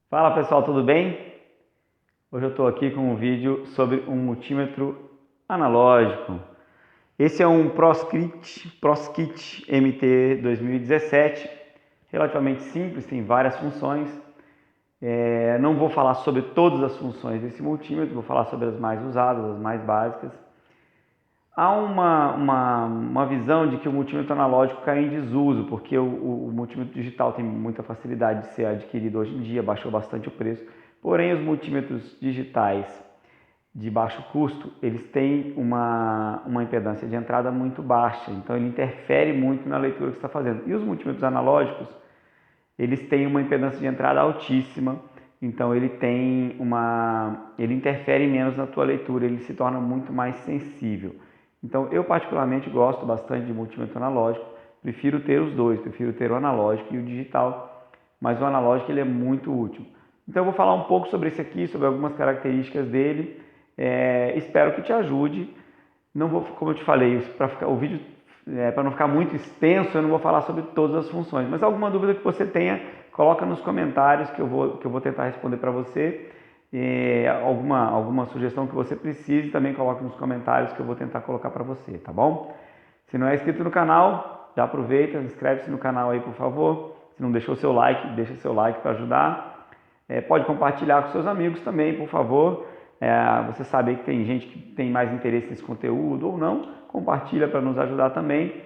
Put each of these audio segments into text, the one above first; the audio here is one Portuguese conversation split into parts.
Fala pessoal, tudo bem? Hoje eu estou aqui com um vídeo sobre um multímetro analógico. Esse é um PROSkit MT 2017, relativamente simples, tem várias funções. Não vou falar sobre todas as funções desse multímetro, vou falar sobre as mais usadas, as mais básicas. Há uma visão de que o multímetro analógico cai em desuso, porque o multímetro digital tem muita facilidade de ser adquirido hoje em dia, baixou bastante o preço. Porém, os multímetros digitais de baixo custo, eles têm uma impedância de entrada muito baixa, então ele interfere muito na leitura que você está fazendo. E os multímetros analógicos, eles têm uma impedância de entrada altíssima, então ele interfere menos na tua leitura, ele se torna muito mais sensível. Então eu particularmente gosto bastante de multímetro analógico, prefiro ter os dois, prefiro ter o analógico e o digital, mas o analógico ele é muito útil. Então eu vou falar um pouco sobre esse aqui, sobre algumas características dele, espero que te ajude. Não vou, como eu te falei, o vídeo para não ficar muito extenso, eu não vou falar sobre todas as funções, mas alguma dúvida que você tenha, coloca nos comentários que eu vou tentar responder para você. Alguma sugestão que você precise, também coloque nos comentários que eu vou tentar colocar para você, tá bom? Se não é inscrito no canal, já aproveita, inscreve-se no canal aí, por favor. Se não deixou seu like, deixa seu like para ajudar. Pode compartilhar com seus amigos também, por favor. Você sabe que tem gente que tem mais interesse nesse conteúdo ou não, compartilha para nos ajudar também.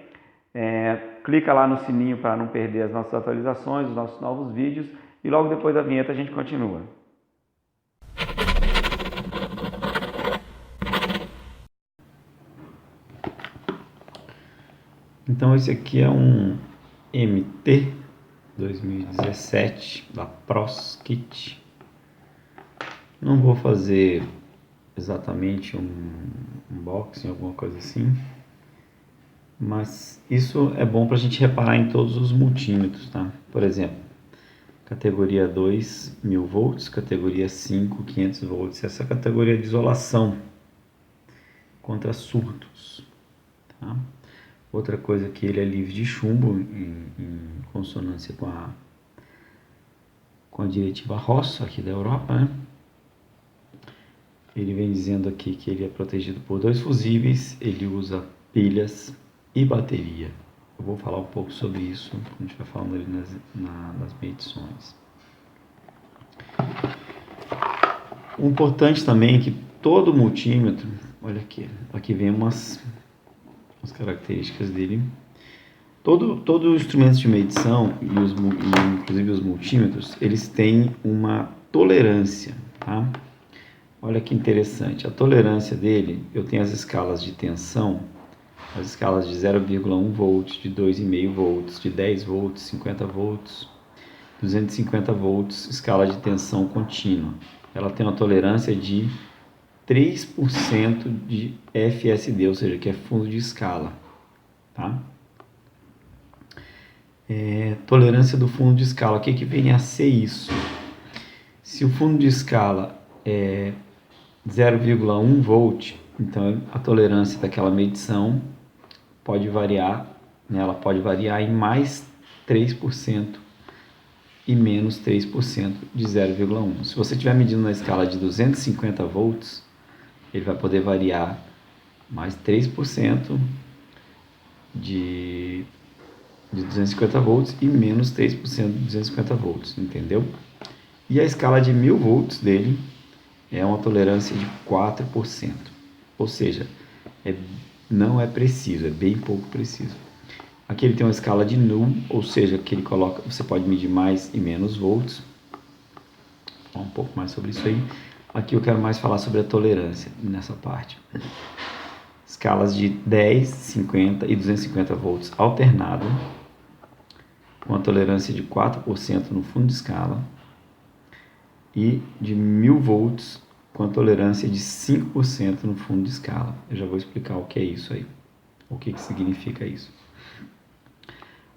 Clica lá no sininho para não perder as nossas atualizações, os nossos novos vídeos, e logo depois da vinheta a gente continua. Então esse aqui é um MT 2017 da PROSkit. Não vou fazer exatamente um unboxing, alguma coisa assim, mas isso é bom para a gente reparar em todos os multímetros, tá? Por exemplo, categoria 2, 1000 volts, categoria 5, 500 volts. Essa é a categoria de isolação contra surtos, tá? Outra coisa que ele é livre de chumbo, em consonância com a diretiva RoHS aqui da Europa, né? Ele vem dizendo aqui que ele é protegido por 2 fusíveis, ele usa pilhas e bateria. Eu vou falar um pouco sobre isso quando a gente vai falando ali nas medições. O importante também é que todo multímetro, olha aqui vem umas características dele. Todo instrumento de medição, inclusive os multímetros, eles têm uma tolerância, tá? Olha que interessante, a tolerância dele, eu tenho as escalas de tensão, as escalas de 0,1 volts, de 2,5 volts, de 10 volts, 50 volts, 250 volts, escala de tensão contínua. Ela tem uma tolerância de 3% de FSD, ou seja, que é fundo de escala, tá? Tolerância do fundo de escala, o que vem a ser isso? Se o fundo de escala é 0,1 volt, então a tolerância daquela medição pode variar, né? Ela pode variar em mais 3% e menos 3% de 0,1. Se você estiver medindo na escala de 250 volts, ele vai poder variar mais 3% de 250 volts e menos 3% de 250 volts, entendeu? E a escala de 1000 volts dele é uma tolerância de 4%, ou seja, não é preciso, é bem pouco preciso. Aqui ele tem uma escala de null, ou seja, que ele coloca, você pode medir mais e menos volts. Vou falar um pouco mais sobre isso aí. Aqui eu quero mais falar sobre a tolerância nessa parte. Escalas de 10, 50 e 250 volts alternado, com a tolerância de 4% no fundo de escala, e de 1000 volts com a tolerância de 5% no fundo de escala. Eu já vou explicar o que é isso aí, o que significa isso.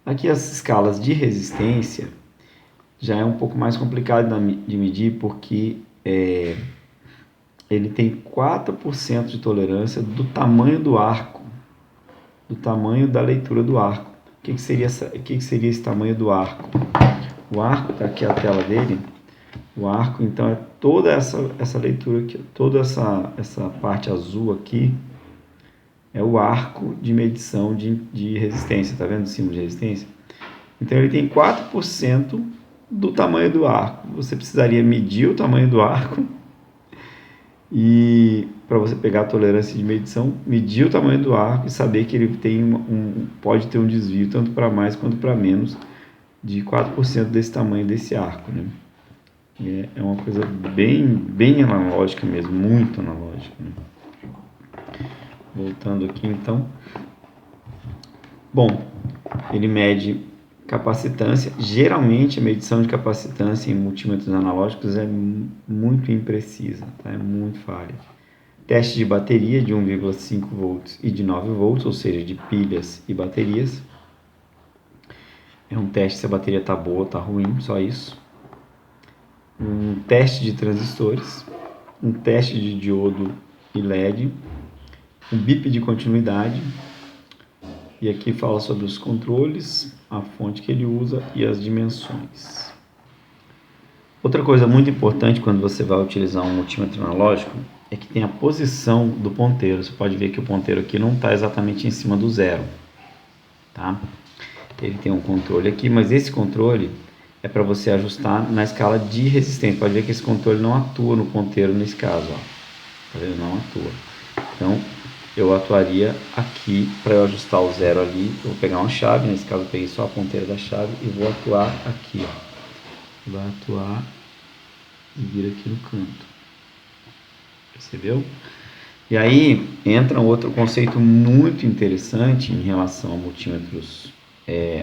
Aqui as escalas de resistência já é um pouco mais complicado de medir, porque ele tem 4% de tolerância do tamanho do arco, do tamanho da leitura do arco. O que seria esse tamanho do arco? O arco, está aqui a tela dele, O arco, então, é toda essa leitura aqui, toda essa parte azul aqui é o arco de medição de resistência, tá vendo o símbolo de resistência? Então ele tem 4% do tamanho do arco. Você precisaria medir o tamanho do arco e para você pegar a tolerância de medição, medir o tamanho do arco e saber que ele tem pode ter um desvio tanto para mais quanto para menos de 4% desse tamanho desse arco, né? É uma coisa bem analógica mesmo, muito analógica, né? Voltando aqui então. Bom, ele mede capacitância. Geralmente a medição de capacitância em multímetros analógicos é muito imprecisa, tá? É muito falha. Teste de bateria de 1,5 volts e de 9 volts, ou seja, de pilhas e baterias. É um teste se a bateria está boa ou está ruim, só isso. Um teste de transistores, um teste de diodo e LED, um bip de continuidade, e aqui fala sobre os controles, a fonte que ele usa e as dimensões. Outra coisa muito importante quando você vai utilizar um multímetro analógico é que tem a posição do ponteiro. Você pode ver que o ponteiro aqui não está exatamente em cima do zero, tá? Ele tem um controle aqui, mas esse controle é para você ajustar na escala de resistência. Pode ver que esse controle não atua no ponteiro nesse caso, ó. Tá vendo? Não atua. Então, eu atuaria aqui para eu ajustar o zero ali. Eu vou pegar uma chave, nesse caso eu peguei só a ponteira da chave e vou atuar aqui, ó. Vai atuar e vir aqui no canto. Percebeu? E aí entra um outro conceito muito interessante em relação a multímetros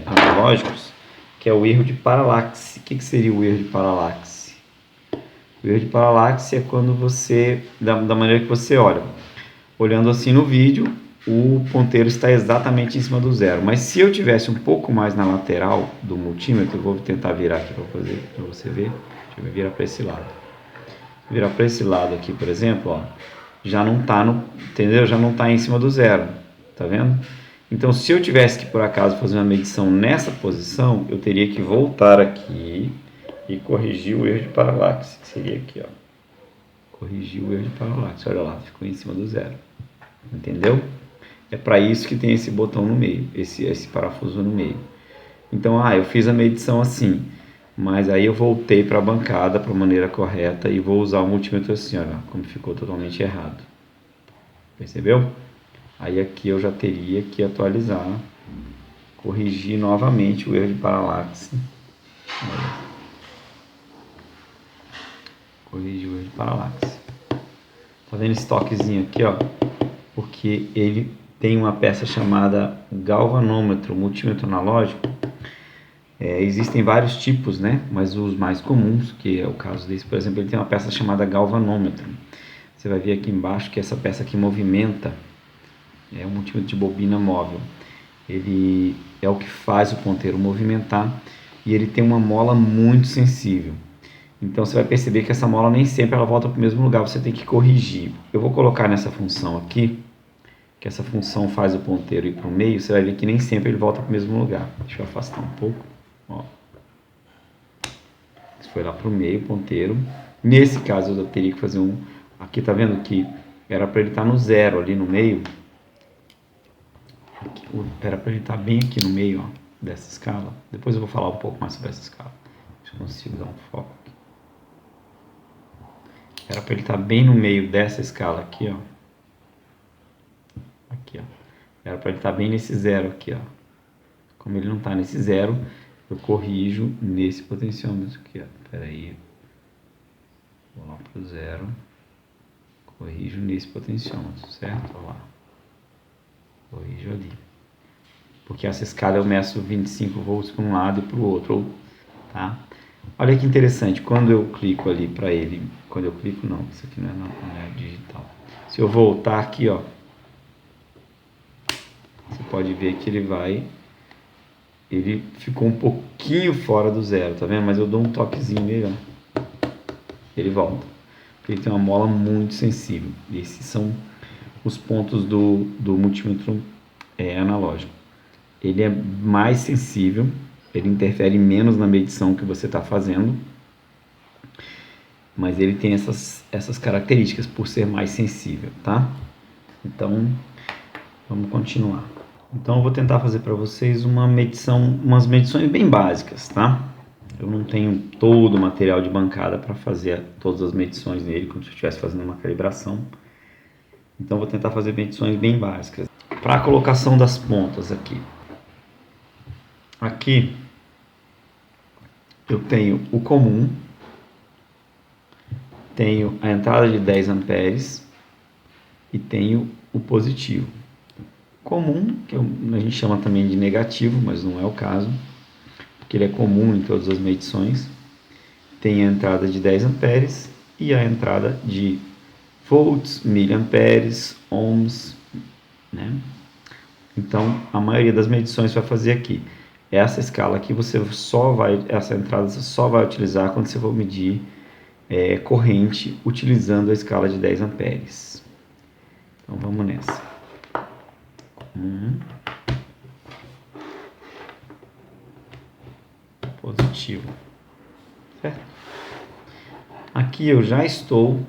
analógicos, que é o erro de paralaxe. O que seria o erro de paralaxe? O erro de paralaxe é quando você, da maneira que você olha, olhando assim no vídeo, o ponteiro está exatamente em cima do zero. Mas se eu tivesse um pouco mais na lateral do multímetro, eu vou tentar virar aqui para você ver. Deixa eu virar para esse lado. Virar para esse lado aqui, por exemplo, ó, já não está entendeu? Já não está em cima do zero, tá vendo? Então, se eu tivesse que por acaso fazer uma medição nessa posição, eu teria que voltar aqui e corrigir o erro de paralaxe, que seria aqui, ó. Corrigir o erro de paralaxe, olha lá, ficou em cima do zero. Entendeu? É para isso que tem esse botão no meio, esse parafuso no meio. Então, eu fiz a medição assim, mas aí eu voltei para a bancada para a maneira correta e vou usar o multímetro assim, olha, como ficou totalmente errado. Percebeu? Aí aqui eu já teria que atualizar, corrigir novamente o erro de paralaxe. Olha. Corrigir o erro de paralaxe. Tá vendo esse toquezinho aqui, ó? Porque ele tem uma peça chamada galvanômetro, multímetro analógico. Existem vários tipos, né? Mas os mais comuns, que é o caso desse, por exemplo, ele tem uma peça chamada galvanômetro. Você vai ver aqui embaixo que essa peça aqui movimenta. É um multímetro de bobina móvel. Ele é o que faz o ponteiro movimentar e ele tem uma mola muito sensível. Então você vai perceber que essa mola nem sempre ela volta para o mesmo lugar, você tem que corrigir. Eu vou colocar nessa função aqui, que essa função faz o ponteiro ir para o meio, você vai ver que nem sempre ele volta para o mesmo lugar. Deixa eu afastar um pouco. Ó. Isso foi lá para o meio, o ponteiro. Nesse caso eu teria que fazer um... Aqui tá vendo que era para ele estar no zero ali no meio. Era para ele estar bem aqui no meio, ó, dessa escala. Depois eu vou falar um pouco mais sobre essa escala. Se eu consigo dar um foco aqui. Era para ele estar bem no meio dessa escala aqui, ó. Aqui, ó. Era para ele estar bem nesse zero aqui, ó. Como ele não está nesse zero, eu corrijo nesse potenciômetro aqui, ó. Espera aí. Vou lá para o zero. Corrijo nesse potenciômetro, certo? Olha lá. Corrijo ali. Porque essa escala eu meço 25 volts para um lado e para o outro, tá? Olha que interessante, quando eu clico ali para ele, quando eu clico não, isso aqui não é digital. Se eu voltar aqui, ó, você pode ver que ele ficou um pouquinho fora do zero, tá vendo? Mas eu dou um toquezinho nele, ó, ele volta. Ele tem uma mola muito sensível. Esses são os pontos do multímetro analógico. Ele é mais sensível, ele interfere menos na medição que você está fazendo. mas ele tem essas características por ser mais sensível, tá? Então, vamos continuar. Então, eu vou tentar fazer para vocês umas medições bem básicas, tá? Eu não tenho todo o material de bancada para fazer todas as medições nele, como se eu estivesse fazendo uma calibração. Então, vou tentar fazer medições bem básicas. Para a colocação das pontas aqui. Aqui, eu tenho o comum, tenho a entrada de 10 amperes e tenho o positivo. Comum, que a gente chama também de negativo, mas não é o caso, porque ele é comum em todas as medições. Tem a entrada de 10 amperes e a entrada de volts, miliamperes, ohms, né? Então, a maioria das medições vai fazer aqui. Essa escala aqui essa entrada você só vai utilizar quando você for medir corrente utilizando a escala de 10 amperes. Então vamos nessa. Positivo. Certo? Aqui eu já estou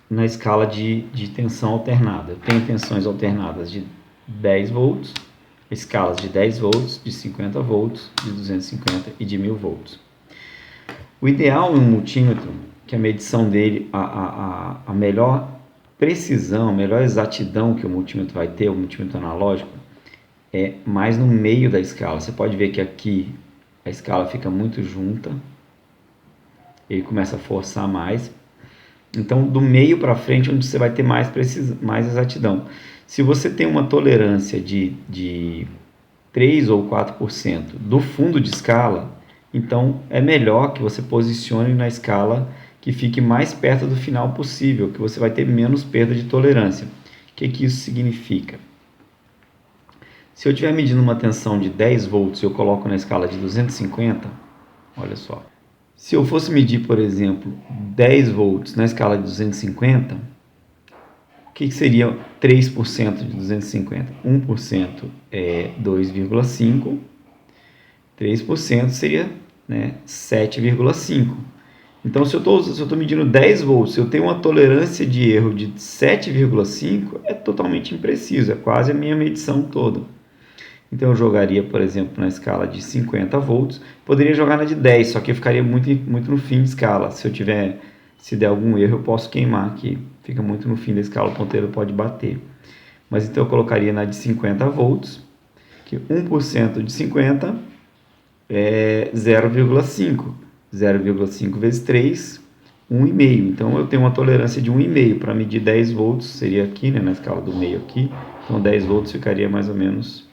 na escala de tensão alternada. Eu tenho tensões alternadas de 10 volts, escalas de 10 volts, de 50 volts, de 250 e de 1000 volts. O ideal em um multímetro, que a medição dele, a melhor precisão, a melhor exatidão que o multímetro vai ter, o multímetro analógico, é mais no meio da escala. Você pode ver que aqui a escala fica muito junta, ele começa a forçar mais. Então, do meio para frente, onde você vai ter mais exatidão. Se você tem uma tolerância de 3 ou 4% do fundo de escala, então é melhor que você posicione na escala que fique mais perto do final possível, que você vai ter menos perda de tolerância. O que isso significa? Se eu estiver medindo uma tensão de 10 volts e eu coloco na escala de 250, olha só. Se eu fosse medir, por exemplo, 10 volts na escala de 250, o que seria 3% de 250? 1% é 2,5, 3% seria 7,5. Então, se eu estou medindo 10 volts, eu tenho uma tolerância de erro de 7,5, é totalmente impreciso, é quase a minha medição toda. Então, eu jogaria, por exemplo, na escala de 50 volts, poderia jogar na de 10, só que eu ficaria muito no fim de escala. Se der algum erro, eu posso queimar aqui, fica muito no fim da escala, o ponteiro pode bater. Mas então eu colocaria na de 50 volts, que 1% de 50 é 0,5. 0,5 vezes 3, 1,5. Então eu tenho uma tolerância de 1,5. Para medir 10 volts, seria aqui, na escala do meio aqui. Então 10 volts ficaria mais ou menos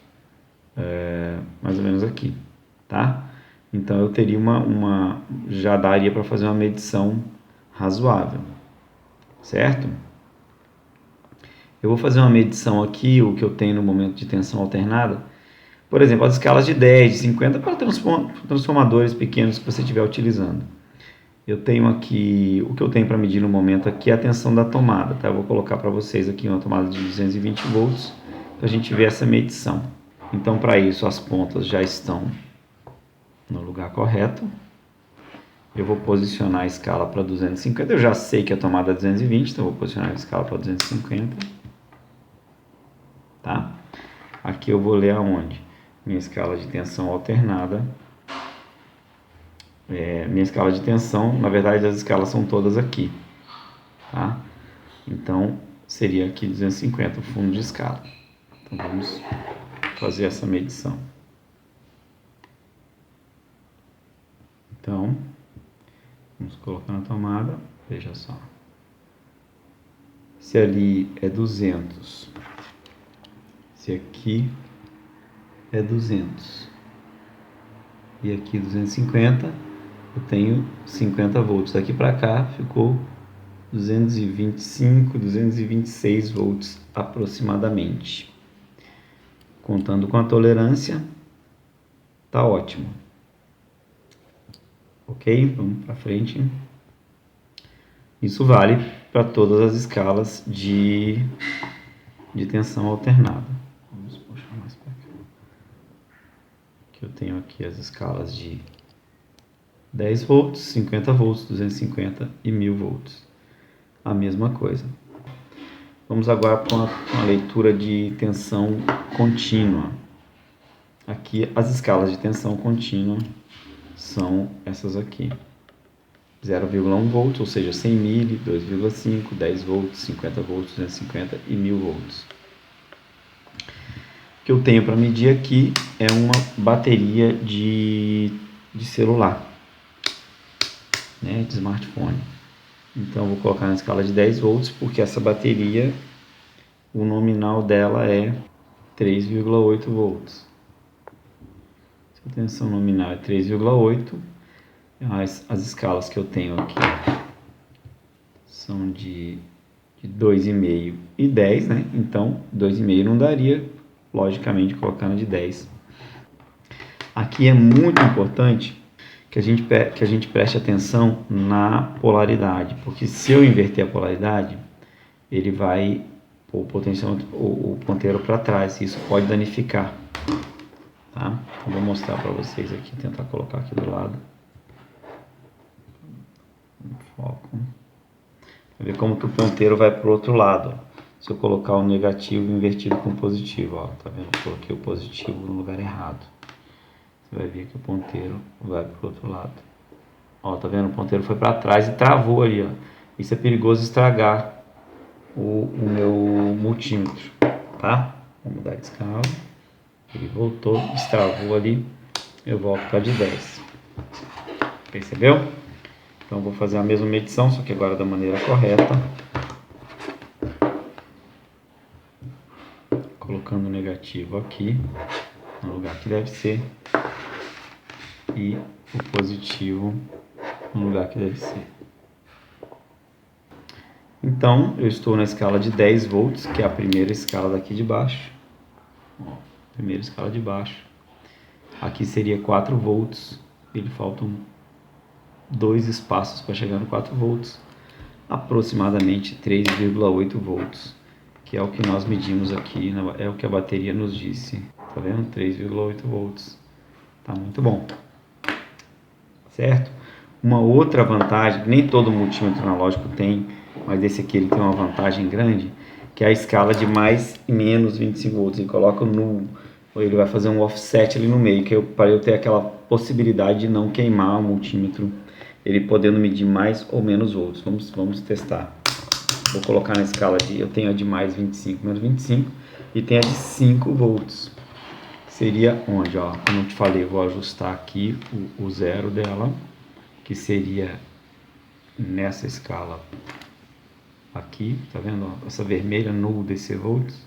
aqui, tá? Então eu teria já daria para fazer uma medição razoável, certo? Eu vou fazer uma medição aqui, o que eu tenho no momento de tensão alternada, por exemplo, as escalas de 10, de 50, para transformadores pequenos que você estiver utilizando. Eu tenho aqui, o que eu tenho para medir no momento aqui é a tensão da tomada, tá? Eu vou colocar para vocês aqui uma tomada de 220 volts, para a gente ver essa medição. Então, para isso, as pontas já estão no lugar correto. Eu vou posicionar a escala para 250. Eu já sei que a tomada é 220, então eu vou posicionar a escala para 250. Tá? Aqui eu vou ler aonde? Minha escala de tensão alternada. Minha escala de tensão, na verdade, as escalas são todas aqui. Tá? Então, seria aqui 250, o fundo de escala. Então, vamos fazer essa medição. Então, vamos colocar na tomada, veja só. Se ali é 200, se aqui é 200 e aqui 250, eu tenho 50 volts. Daqui para cá ficou 225, 226 volts aproximadamente. Contando com a tolerância, tá ótimo. Ok? Vamos para frente. Isso vale para todas as escalas de tensão alternada. Vamos puxar mais para cá. Que eu tenho aqui as escalas de 10 volts, 50 volts, 250 e 1000 volts. A mesma coisa. Vamos agora para uma leitura de tensão contínua. Aqui as escalas de tensão contínua são essas aqui. 0,1 volts, ou seja, 100 mil, 2,5, 10 volts, 50 volts, 250 e 1000 volts. O que eu tenho para medir aqui é uma bateria de celular, né, de smartphone. Então, eu vou colocar na escala de 10 volts, porque essa bateria, o nominal dela é 3,8 volts. Se a tensão nominal é 3,8, as escalas que eu tenho aqui são de 2,5 e 10, né? Então, 2,5 não daria, logicamente, colocando de 10. Aqui é muito importante que a gente preste atenção na polaridade, porque se eu inverter a polaridade, ele vai pôr o ponteiro para trás, e isso pode danificar, tá? Eu vou mostrar para vocês aqui, tentar colocar aqui do lado. Foco. Vai ver como que o ponteiro vai para o outro lado. Se eu colocar o negativo invertido com o positivo, ó, tá vendo? Eu coloquei o positivo no lugar errado. Você vai ver que o ponteiro vai para o outro lado. Ó, tá vendo? O ponteiro foi para trás e travou ali, ó. Isso é perigoso estragar o meu multímetro, tá? Vou mudar de escala. Ele voltou, destravou ali. Eu volto para de 10. Percebeu? Então vou fazer a mesma medição, só que agora da maneira correta. Colocando o negativo aqui, no lugar que deve ser. E o positivo no lugar que deve ser. Então, eu estou na escala de 10 volts, que é a primeira escala daqui de baixo. Ó, primeira escala de baixo. Aqui seria 4 volts. Ele faltam 2 espaços para chegar no 4 volts. Aproximadamente 3,8 volts, que é o que nós medimos aqui, é o que a bateria nos disse. Tá vendo? 3,8 volts. Tá muito bom. Certo? Uma outra vantagem, nem todo multímetro analógico tem, mas esse aqui ele tem uma vantagem grande, que é a escala de mais e menos 25 volts. Ele coloca no, ou ele vai fazer um offset ali no meio, que para eu ter aquela possibilidade de não queimar o multímetro, ele podendo medir mais ou menos volts. Vamos testar. Vou colocar na escala de, eu tenho a de mais 25, menos 25, e tem a de 5 volts. Seria onde, ó, como eu te falei, eu vou ajustar aqui o zero dela, que seria nessa escala aqui, tá vendo? Ó, essa vermelha no DC volts,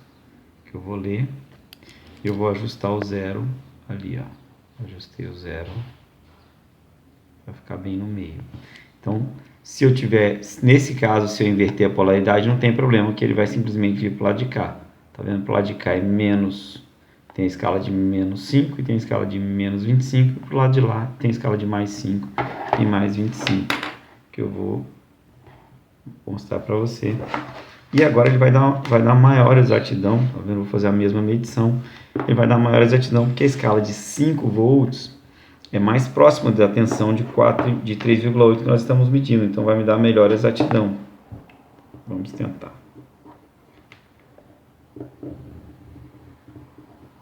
que eu vou ler. Eu vou ajustar o zero ali, ó. Ajustei o zero, vai ficar bem no meio. Então, se eu tiver, nesse caso, se eu inverter a polaridade, não tem problema, que ele vai simplesmente vir para o lado de cá. Tá vendo? Para o lado de cá é menos, tem a escala de menos 5 e tem a escala de menos 25. Para o lado de lá tem a escala de mais 5 e mais 25, que eu vou mostrar para você. E agora ele vai dar maior exatidão, tá vendo? Vou fazer a mesma medição. Ele vai dar maior exatidão porque a escala de 5 volts é mais próxima da tensão de 3,8 que nós estamos medindo. Então vai me dar melhor exatidão. Vamos tentar.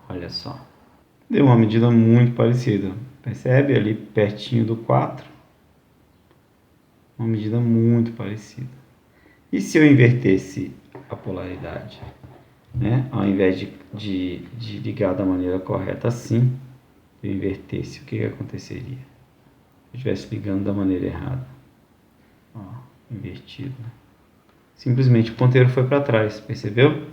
Olha só. Deu uma medida muito parecida. Percebe ali pertinho do 4? Uma medida muito parecida. E se eu invertesse a polaridade? Né? Ao invés de ligar da maneira correta assim, eu invertesse, o que aconteceria? Se eu estivesse ligando da maneira errada. Ó, invertido. Simplesmente o ponteiro foi para trás, percebeu?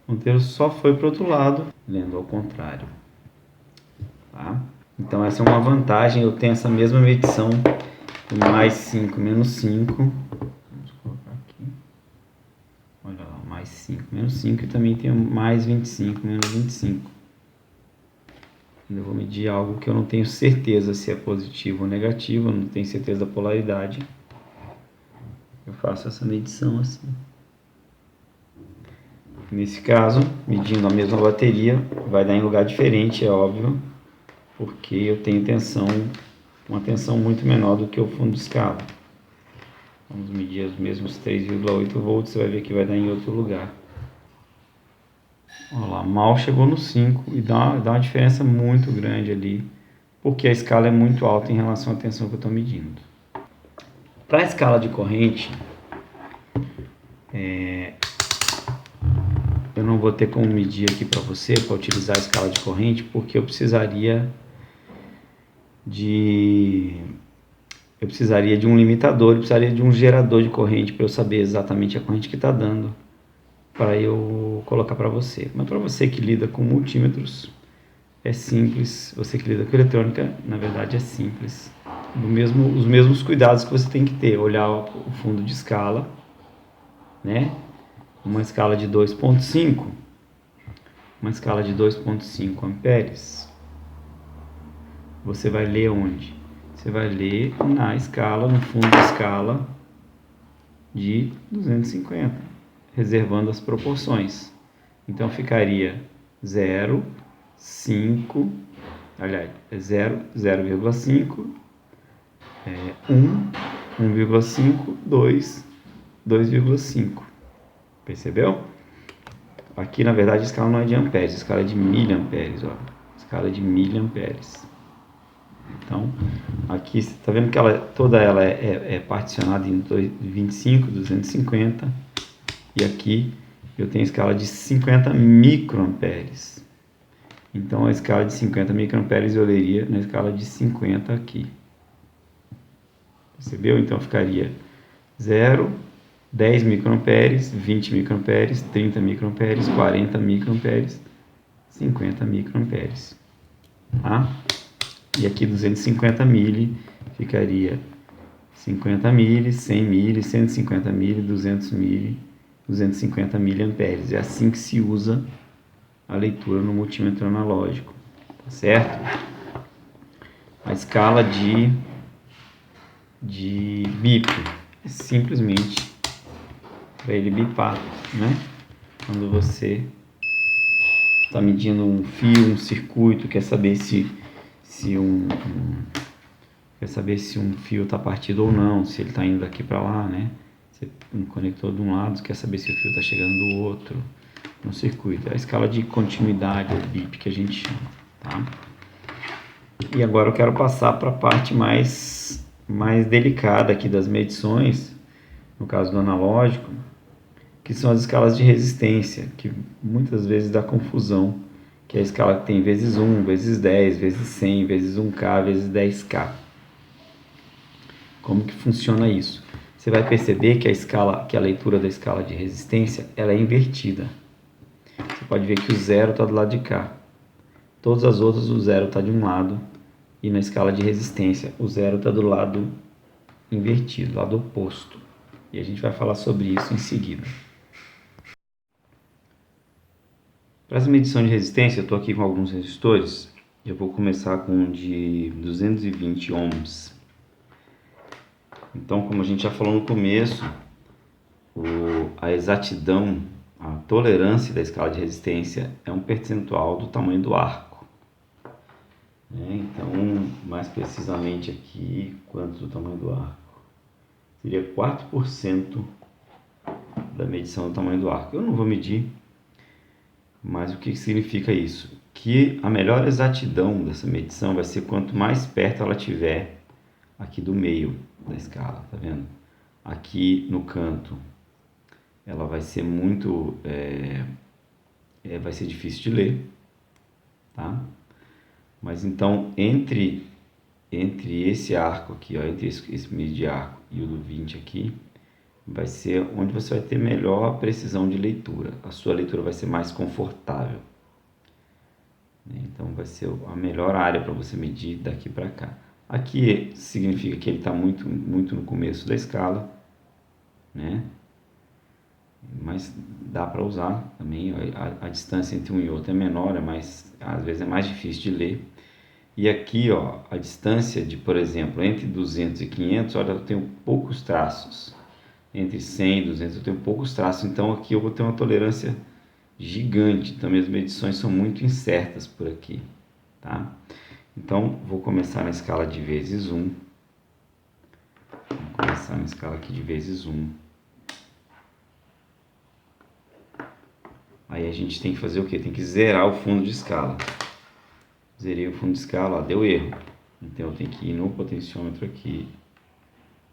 O ponteiro só foi para o outro lado, lendo ao contrário. Tá? Então essa é uma vantagem, eu tenho essa mesma medição, mais 5, menos 5. Vamos colocar aqui. Olha lá, mais 5, menos 5 e também tenho mais 25, menos 25. Eu vou medir algo que eu não tenho certeza se é positivo ou negativo, eu não tenho certeza da polaridade. Eu faço essa medição assim. Nesse caso, medindo a mesma bateria, vai dar em lugar diferente, é óbvio, porque eu tenho tensão uma tensão muito menor do que o fundo de escala. Vamos medir os mesmos 3,8 volts, você vai ver que vai dar em outro lugar. Olha lá, mal chegou no 5 e dá uma diferença muito grande ali, porque a escala é muito alta em relação à tensão que eu estou medindo. Para a escala de corrente, eu não vou ter como medir aqui para você, para utilizar a escala de corrente, porque eu precisaria de um limitador, eu precisaria de um gerador de corrente para eu saber exatamente a corrente que está dando, para eu colocar para você. Mas para você que lida com multímetros, é simples. Você que lida com eletrônica, na verdade é simples. Os mesmos cuidados que você tem que ter, olhar o fundo de escala, né? Uma escala de 2,5, amperes. Você vai ler onde? Você vai ler na escala, no fundo de escala de 250, reservando as proporções. Então ficaria 0, 5, aliás, 0, 0,5, 1, 1,5, 2, 2,5. Percebeu? Aqui, na verdade, a escala não é de amperes, a escala é de miliamperes, ó. Escala de miliamperes. Então, aqui, você está vendo que toda ela é particionada em 25, 250. E aqui eu tenho a escala de 50 microamperes. Então, a escala de 50 microamperes eu leria na escala de 50 aqui. Percebeu? Então, ficaria 0, 10 microamperes, 20 microamperes, 30 microamperes, 40 microamperes, 50 microamperes. Tá? E aqui 250 mili ficaria 50 mili, 100 mili, 150 mili, 200 mili, 250 miliamperes. É assim que se usa a leitura no multímetro analógico, tá certo? A escala de bip é simplesmente para ele bipar, né? Quando você está medindo um fio, um circuito, quer saber se um fio está partido ou não, se ele está indo daqui para lá, né? Você conectou de um lado, quer saber se o fio está chegando do outro no circuito. É a escala de continuidade, ou bip, que a gente chama, tá? E agora eu quero passar para a parte mais delicada aqui das medições, no caso do analógico, que são as escalas de resistência, que muitas vezes dá confusão, que é a escala que tem vezes 1, vezes 10, vezes 100, vezes 1K, vezes 10K. Como que funciona isso? Você vai perceber que a leitura da escala de resistência, ela é invertida. Você pode ver que o zero está do lado de cá. Todas as outras, o zero está de um lado. E na escala de resistência, o zero está do lado invertido, lado oposto. E a gente vai falar sobre isso em seguida. Para as medições de resistência, eu estou aqui com alguns resistores. Eu vou começar com um de 220 ohms. Então, como a gente já falou no começo, a exatidão, a tolerância da escala de resistência é um percentual do tamanho do arco. Então, mais precisamente aqui, quanto do tamanho do arco? Seria 4% da medição do tamanho do arco. Eu não vou medir, mas o que significa isso? Que a melhor exatidão dessa medição vai ser quanto mais perto ela tiver aqui do meio da escala, tá vendo? Aqui no canto ela vai ser muito vai ser difícil de ler, tá? Mas então entre esse arco aqui, ó, entre esse meio de arco e o do 20 aqui, vai ser onde você vai ter melhor precisão de leitura. A sua leitura vai ser mais confortável. Então vai ser a melhor área para você medir daqui para cá. Aqui significa que ele está muito no começo da escala, né? Mas dá para usar também. A distância entre um e outro é menor, às vezes é mais difícil de ler. E aqui, ó, a distância de, por exemplo, entre 200 e 500, olha, eu tenho poucos traços. Entre 100 e 200 eu tenho poucos traços, então aqui eu vou ter uma tolerância gigante. Então minhas medições são muito incertas por aqui, tá? Então, vou começar na escala de vezes 1. Vou começar na escala aqui de vezes 1. Aí a gente tem que fazer o quê? Tem que zerar o fundo de escala. Zerei o fundo de escala, ó, deu erro. Então eu tenho que ir no potenciômetro aqui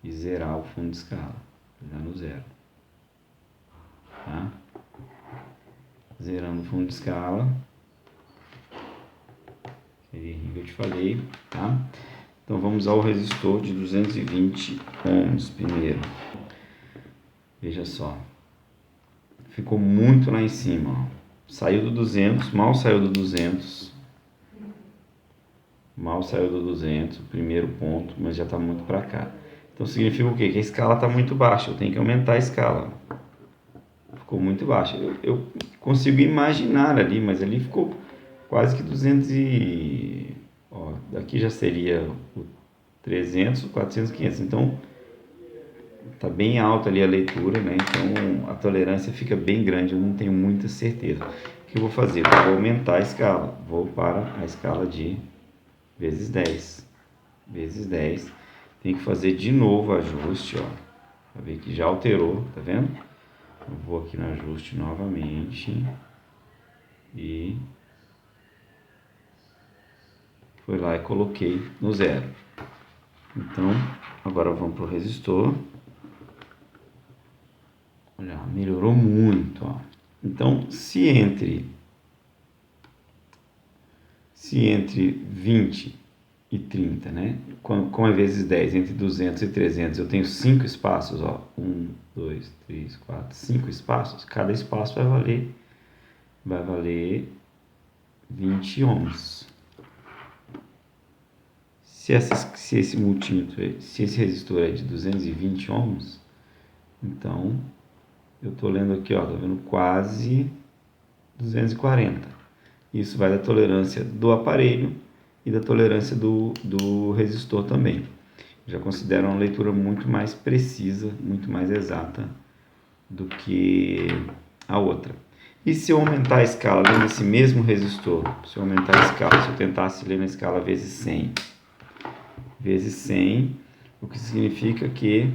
e zerar o fundo de escala. Já no zero. Tá? Zerando o fundo de escala. Aquele erro que eu te falei, tá? Então vamos ao resistor de 220 ohms primeiro. Veja só. Ficou muito lá em cima, ó. Saiu do 200, mal saiu do 200. Mal saiu do 200, o primeiro ponto, mas já está muito para cá. Então significa o quê? Que a escala está muito baixa, eu tenho que aumentar a escala. Ficou muito baixa. Eu consigo imaginar ali, mas ali ficou quase que 200 e... Ó, daqui já seria o 300, 400, 500. Então tá bem alta ali a leitura, né? Então a tolerância fica bem grande, eu não tenho muita certeza. O que eu vou fazer? Eu vou aumentar a escala. Vou para a escala de vezes 10. Vezes 10. Tem que fazer de novo o ajuste, ó. Pra ver que já alterou, tá vendo? Eu vou aqui no ajuste novamente. E fui lá e coloquei no zero. Então, agora vamos pro resistor. Olha, melhorou muito, ó. Então, se entre 20 e 30, né? Como é vezes 10, entre 200 e 300, eu tenho 5 espaços, ó. 1, 2, 3, 4, 5 espaços. Cada espaço vai valer 20 ohms. Se esse multímetro, se esse resistor é de 220 ohms, então eu estou lendo aqui, ó, tá vendo? Quase 240. Isso vai da tolerância do aparelho e da tolerância do resistor também. Já considero uma leitura muito mais precisa, muito mais exata do que a outra. E se eu aumentar a escala lendo esse mesmo resistor, se eu aumentar a escala, se eu tentasse ler na escala vezes 100, o que significa que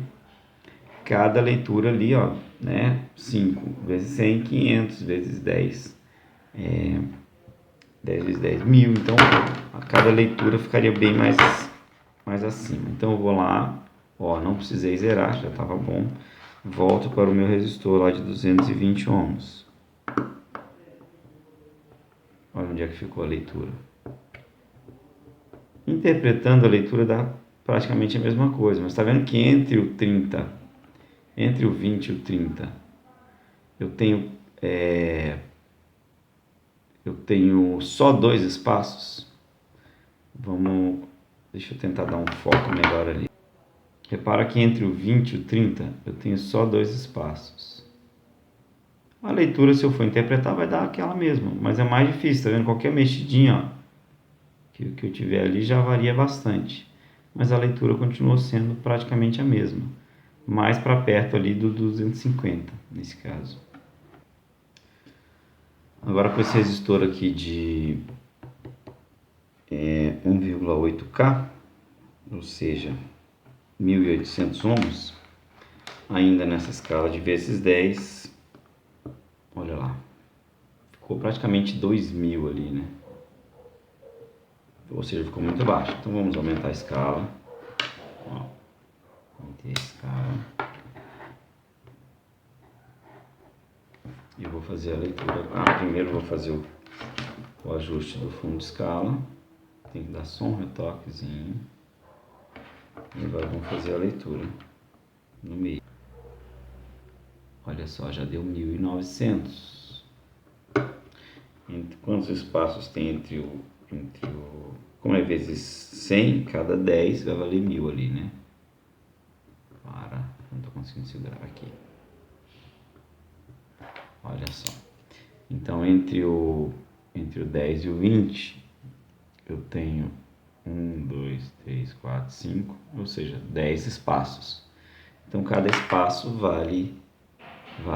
cada leitura ali, ó, né, 5 vezes 100, 500 vezes 10, 10 vezes 10, 1000. Então, a cada leitura ficaria bem mais acima. Então, eu vou lá, ó, não precisei zerar, já estava bom. Volto para o meu resistor lá de 220 ohms. Olha onde é que ficou a leitura. Interpretando a leitura dá praticamente a mesma coisa, mas está vendo que entre o 20 e o 30, eu tenho só 2 espaços. Deixa eu tentar dar um foco melhor ali. Repara que entre o 20 e o 30 eu tenho só 2 espaços. A leitura, se eu for interpretar, vai dar aquela mesma, mas é mais difícil, tá vendo? Qualquer mexidinha, ó, que eu tiver ali já varia bastante. Mas a leitura continua sendo praticamente a mesma. Mais para perto ali do 250, nesse caso. Agora com esse resistor aqui de 1,8K, ou seja, 1800 ohms, ainda nessa escala de vezes 10, olha lá, ficou praticamente 2000 ali, né? Ou seja, ficou muito baixo. Então vamos aumentar a escala. Ó, aumentei a escala. E vou fazer a leitura. Primeiro vou fazer o ajuste do fundo de escala. Tem que dar só um retoquezinho. E agora vamos fazer a leitura no meio. Olha só, já deu 1900. Quantos espaços tem entre o... Como é vezes 100, cada 10 vai valer 1000 ali, né? Não estou conseguindo segurar aqui. Olha só. Então, entre o 10 e o 20, eu tenho 1, 2, 3, 4, 5, ou seja, 10 espaços. Então, cada espaço vale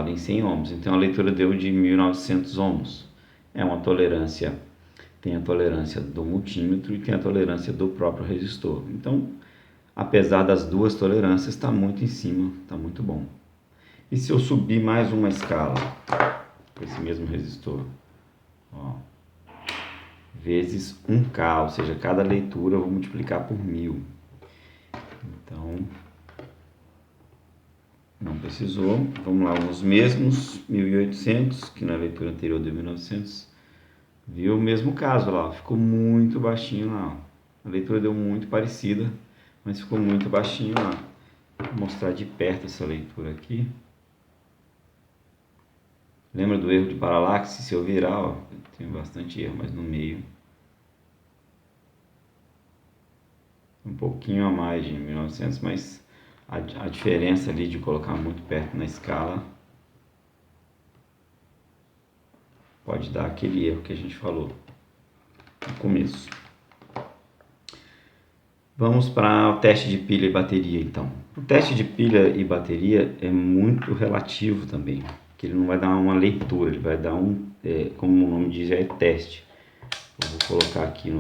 em 100 ohms. Então, a leitura deu de 1900 ohms. É uma tolerância tem a tolerância do multímetro e tem a tolerância do próprio resistor. Então, apesar das duas tolerâncias, está muito em cima, está muito bom. E se eu subir mais uma escala, com esse mesmo resistor, ó, vezes 1K, ou seja, cada leitura eu vou multiplicar por 1000. Então, não precisou. Vamos lá, os mesmos 1800, que na leitura anterior deu 1900. Viu o mesmo caso lá, ficou muito baixinho lá. A leitura deu muito parecida, mas ficou muito baixinho lá. Vou mostrar de perto essa leitura aqui. Lembra do erro de paralaxe? Se eu virar, ó, tem bastante erro, mas no meio um pouquinho a mais de 1900, mas a diferença ali de colocar muito perto na escala pode dar aquele erro que a gente falou no começo. Vamos para o teste de pilha e bateria, então. O teste de pilha e bateria é muito relativo também, que ele não vai dar uma leitura, ele vai dar como o nome diz, é teste. Eu vou colocar aqui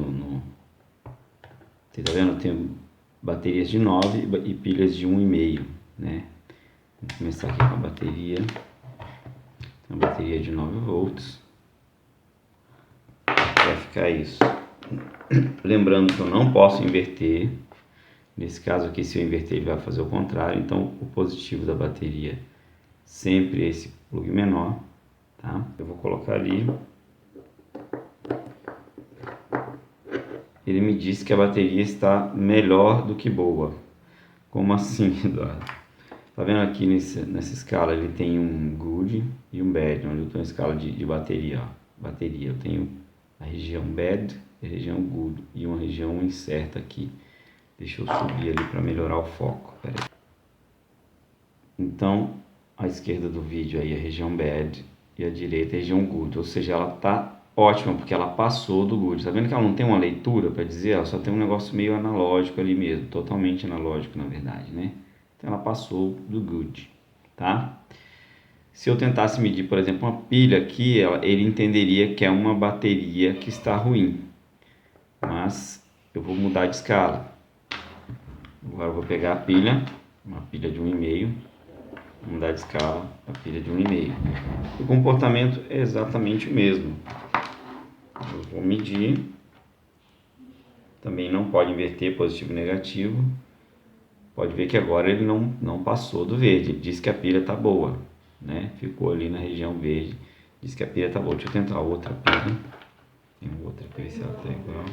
você tá vendo? Tem baterias de 9 e pilhas de 1,5, né? Vou começar aqui com a bateria. Tem uma bateria de 9 volts. Vai ficar isso. Lembrando que eu não posso inverter. Nesse caso aqui, se eu inverter, ele vai fazer o contrário. Então, o positivo da bateria sempre é esse plug menor, tá? Eu vou colocar ali. Ele me disse que a bateria está melhor do que boa. Como assim, Eduardo? Tá vendo aqui nessa escala, ele tem um good e um bad, onde eu estou em escala de bateria, ó. Bateria, eu tenho a região bad, a região good e uma região incerta aqui. Deixa eu subir ali para melhorar o foco. Pera aí. Então, à esquerda do vídeo aí a região bad e à direita a região good, ou seja, ela está ótima porque ela passou do good. Tá vendo que ela não tem uma leitura para dizer, ela só tem um negócio meio analógico ali mesmo, totalmente analógico na verdade, né? Então ela passou do good, tá? Se eu tentasse medir, por exemplo, uma pilha aqui, ele entenderia que é uma bateria que está ruim. Mas eu vou mudar de escala. Agora eu vou pegar a pilha, uma pilha de 1,5, vou mudar de escala, a pilha de 1,5. O comportamento é exatamente o mesmo. Eu vou medir. Também não pode inverter positivo e negativo. Pode ver que agora ele não passou do verde. Ele diz que a pilha está boa, né? Ficou ali na região verde. Diz que a pilha está boa. Deixa eu tentar outra pilha. Tem outra para ver se ela está igual.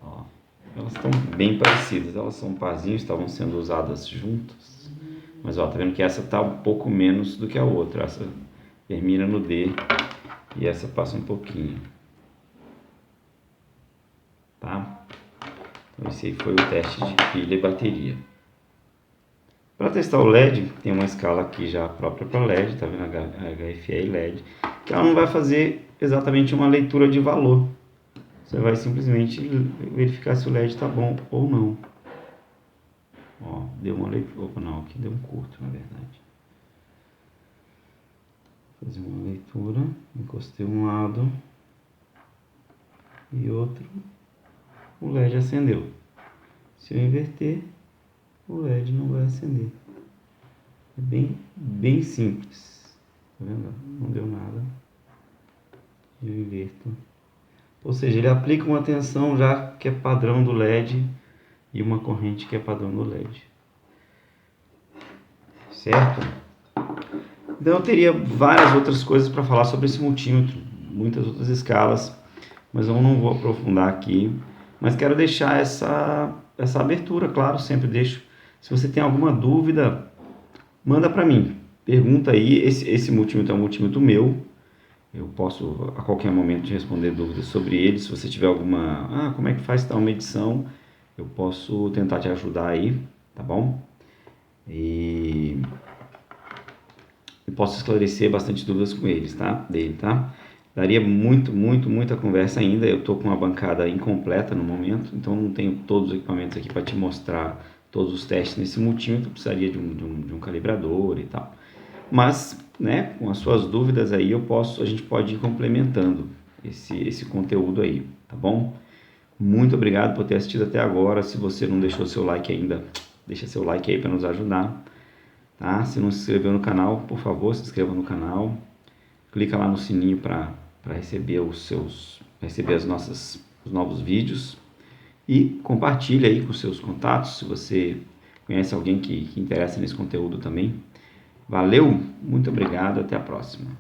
Ó, elas estão bem parecidas. Elas são parzinhos, estavam sendo usadas juntas. Mas ó, tá vendo que essa está um pouco menos do que a outra. Essa termina no D e essa passa um pouquinho. Tá? Então esse aí foi o teste de pilha e bateria. Para testar o LED, tem uma escala aqui já própria para LED, tá vendo? HFE LED, que ela não vai fazer exatamente uma leitura de valor. Você vai simplesmente verificar se o LED está bom ou não. Ó, deu uma leitura, opa, não, aqui deu um curto na verdade. Vou fazer uma leitura, encostei um lado e outro. O LED acendeu. Se eu inverter, o LED não vai acender. É bem simples. Tá vendo? Não deu nada. Eu inverto. Ou seja, ele aplica uma tensão já que é padrão do LED e uma corrente que é padrão do LED. Certo? Então eu teria várias outras coisas para falar sobre esse multímetro. Muitas outras escalas. Mas eu não vou aprofundar aqui. Mas quero deixar essa abertura, claro, sempre deixo. Se você tem alguma dúvida, manda para mim. Pergunta aí, esse multímetro é um multímetro meu. Eu posso a qualquer momento responder dúvidas sobre ele. Se você tiver alguma, como é que faz tal medição, eu posso tentar te ajudar aí, tá bom? E posso esclarecer bastante dúvidas com eles, tá? Daria muita conversa ainda. Eu estou com uma bancada incompleta no momento, então não tenho todos os equipamentos aqui para te mostrar todos os testes nesse multímetro. Precisaria de um calibrador e tal. Mas né, com as suas dúvidas aí, a gente pode ir complementando esse conteúdo aí, tá bom? Muito obrigado por ter assistido até agora. Se você não deixou seu like ainda, deixa seu like aí para nos ajudar, tá? Se não se inscreveu no canal, por favor, se inscreva no canal. Clica lá no sininho para receber os novos vídeos. E compartilha aí com seus contatos, se você conhece alguém que interessa nesse conteúdo também. Valeu, muito obrigado, até a próxima.